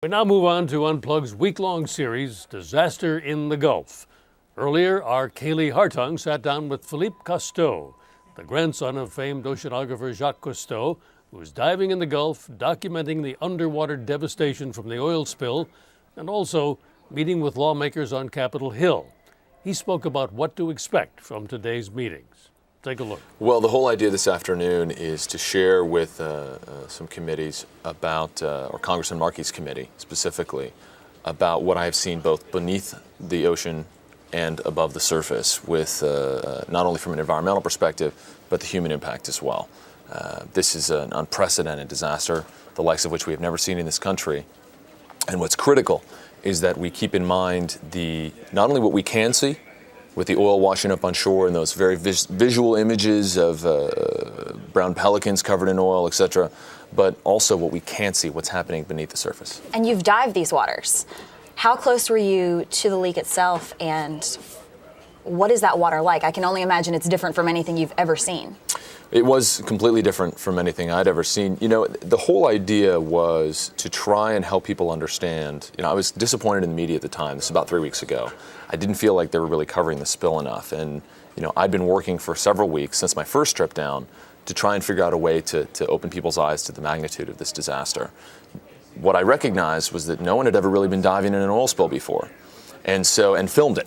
We now move on to Unplugged's week-long series, Disaster in the Gulf. Earlier, our Kaylee Hartung sat down with Phillipe Cousteau, the grandson of famed oceanographer Jacques Cousteau, who was diving in the Gulf, documenting the underwater devastation from the oil spill, and also meeting with lawmakers on Capitol Hill. He spoke about what to expect from today's meetings. Take a look. Well, the whole idea this afternoon is to share with some committees about, or Congressman Markey's committee specifically, about what I have seen both beneath the ocean and above the surface, with not only from an environmental perspective, but the human impact as well. This is an unprecedented disaster, the likes of which we have never seen in this country. And what's critical is that we keep in mind not only what we can see, with the oil washing up on shore and those very visual images of brown pelicans covered in oil, etc., but also what we can't see, what's happening beneath the surface. And you've dived these waters. How close were you to the leak itself, and what is that water like? I can only imagine it's different from anything you've ever seen. It was completely different from anything I'd ever seen. You know, the whole idea was to try and help people understand. You know, I was disappointed in the media at the time. This is about 3 weeks ago. I didn't feel like they were really covering the spill enough. And, you know, I'd been working for several weeks since my first trip down to try and figure out a way to open people's eyes to the magnitude of this disaster. What I recognized was that no one had ever really been diving in an oil spill before, and filmed it.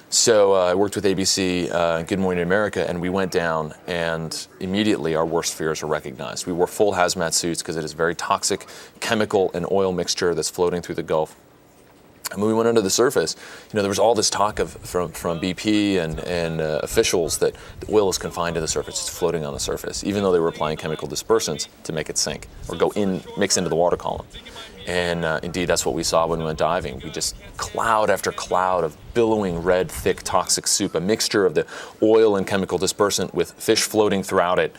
So I worked with ABC, Good Morning America, and we went down, and immediately our worst fears were recognized. We wore full hazmat suits because it is a very toxic chemical and oil mixture that's floating through the Gulf. And when we went under the surface, you know, there was all this talk from BP and officials that the oil is confined to the surface, it's floating on the surface, even though they were applying chemical dispersants to make it sink or mix into the water column. And indeed, that's what we saw when we went diving. We just cloud after cloud of billowing red, thick, toxic soup, a mixture of the oil and chemical dispersant with fish floating throughout it.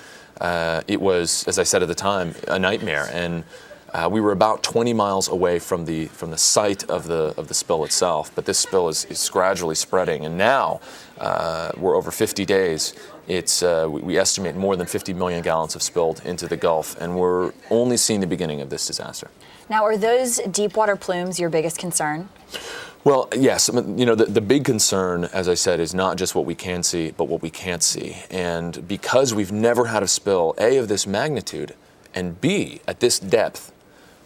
It was, as I said at the time, a nightmare. And we were about 20 miles away from the site of the spill itself, but this spill is gradually spreading. And now we're over 50 days. We estimate more than 50 million gallons have spilled into the Gulf, and we're only seeing the beginning of this disaster. Now, are those deep water plumes your biggest concern? Well, yes. You know, the big concern, as I said, is not just what we can see, but what we can't see. And because we've never had a spill, A, of this magnitude, and B, at this depth,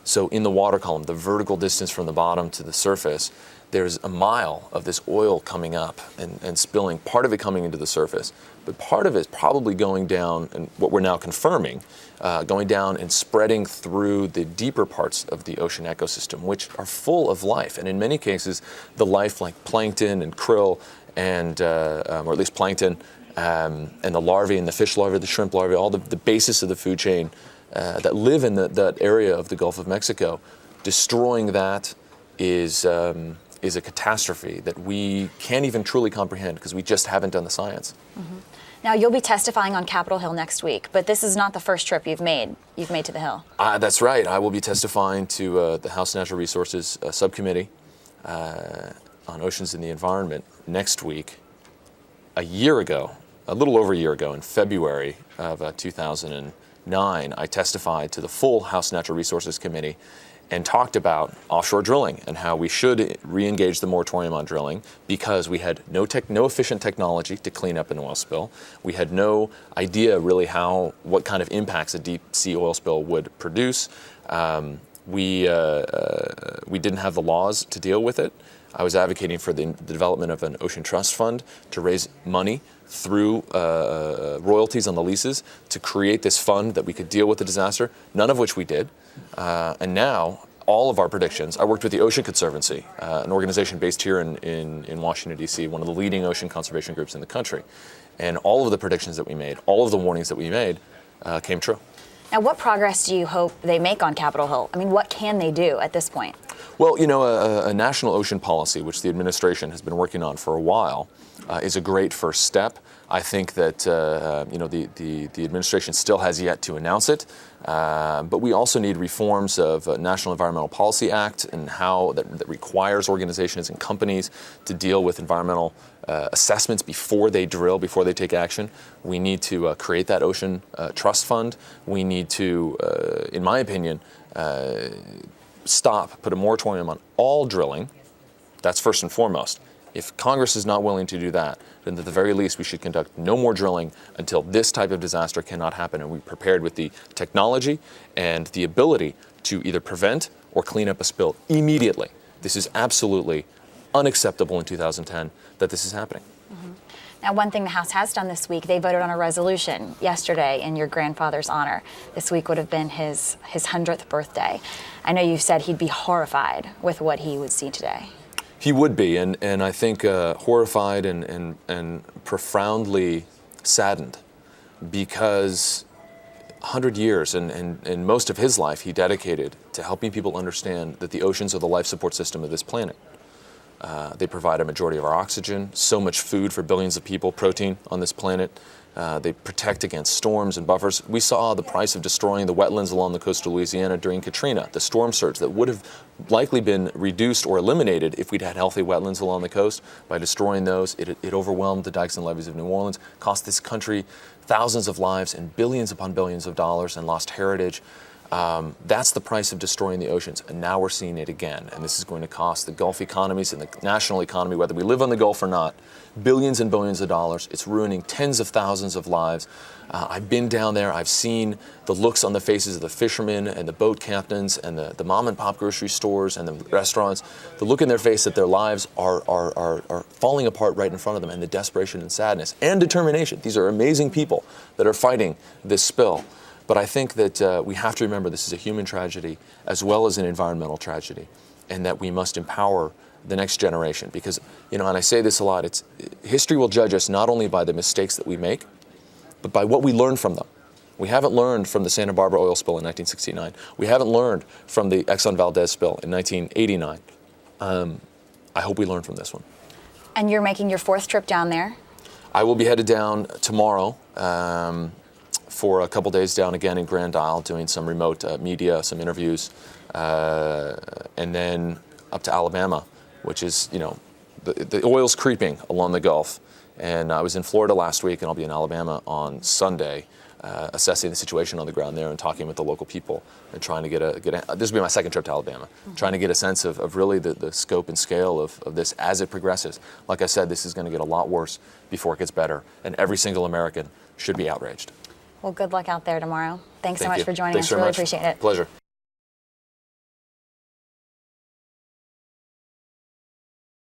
so in the water column, the vertical distance from the bottom to the surface, there's a mile of this oil coming up and spilling, part of it coming into the surface, but part of it is probably going down, and what we're now confirming, going down and spreading through the deeper parts of the ocean ecosystem, which are full of life. And in many cases, the life like plankton and krill, or at least plankton, and the larvae and the fish larvae, the shrimp larvae, all the basis of the food chain that live in that area of the Gulf of Mexico. Destroying that is a catastrophe that we can't even truly comprehend because we just haven't done the science. Mm-hmm. Now, you'll be testifying on Capitol Hill next week, but this is not the first trip you've made to the Hill. That's right. I will be testifying to the House Natural Resources Subcommittee on Oceans and the Environment next week. A little over a year ago, in February of 2009, I testified to the full House Natural Resources Committee and talked about offshore drilling and how we should re-engage the moratorium on drilling because we had no efficient technology to clean up an oil spill. We had no idea really what kind of impacts a deep sea oil spill would produce. We didn't have the laws to deal with it. I was advocating for the development of an ocean trust fund to raise money through royalties on the leases to create this fund that we could deal with the disaster, none of which we did. And now, all of our predictions, I worked with the Ocean Conservancy, an organization based here in Washington, D.C., one of the leading ocean conservation groups in the country. And all of the predictions that we made, all of the warnings that we made, came true. Now, what progress do you hope they make on Capitol Hill? I mean, what can they do at this point? Well, you know, a national ocean policy, which the administration has been working on for a while, is a great first step. I think that you know, the administration still has yet to announce it, but we also need reforms of National Environmental Policy Act and how that requires organizations and companies to deal with environmental assessments before they drill, before they take action. We need to create that ocean trust fund. We need to, in my opinion, put a moratorium on all drilling. That's first and foremost. If Congress is not willing to do that, then at the very least we should conduct no more drilling until this type of disaster cannot happen, and we're prepared with the technology and the ability to either prevent or clean up a spill immediately. This is absolutely unacceptable in 2010 that this is happening. Now, one thing the House has done this week, they voted on a resolution yesterday in your grandfather's honor. This week would have been his 100th birthday. I know you said he'd be horrified with what he would see today. He would be, and I think horrified and profoundly saddened, because 100 years and most of his life he dedicated to helping people understand that the oceans are the life support system of this planet. They provide a majority of our oxygen, so much food for billions of people, protein on this planet. They protect against storms and buffers. We saw the price of destroying the wetlands along the coast of Louisiana during Katrina, the storm surge that would have likely been reduced or eliminated if we'd had healthy wetlands along the coast. By destroying those, it overwhelmed the dikes and levees of New Orleans, cost this country thousands of lives and billions upon billions of dollars, and lost heritage. That's the price of destroying the oceans, and now we're seeing it again. And this is going to cost the Gulf economies and the national economy, whether we live on the Gulf or not, billions and billions of dollars. It's ruining tens of thousands of lives. I've been down there. I've seen the looks on the faces of the fishermen and the boat captains and the mom and pop grocery stores and the restaurants. The look in their face that their lives are falling apart right in front of them, and the desperation and sadness and determination. These are amazing people that are fighting this spill. But I think that we have to remember this is a human tragedy as well as an environmental tragedy, and that we must empower the next generation. Because, and I say this a lot, history will judge us not only by the mistakes that we make, but by what we learn from them. We haven't learned from the Santa Barbara oil spill in 1969. We haven't learned from the Exxon Valdez spill in 1989. I hope we learn from this one. And you're making your 4th trip down there? I will be headed down tomorrow for a couple days down again in Grand Isle, doing some remote media, some interviews, and then up to Alabama, which is, the oil's creeping along the Gulf. And I was in Florida last week, and I'll be in Alabama on Sunday, assessing the situation on the ground there and talking with the local people and trying to this will be my 2nd trip to Alabama, trying to get a sense of really the scope and scale of this as it progresses. Like I said, this is going to get a lot worse before it gets better, and every single American should be outraged. Well, good luck out there tomorrow. Thanks so much for joining Thanks us. very Really much. appreciate it. Pleasure.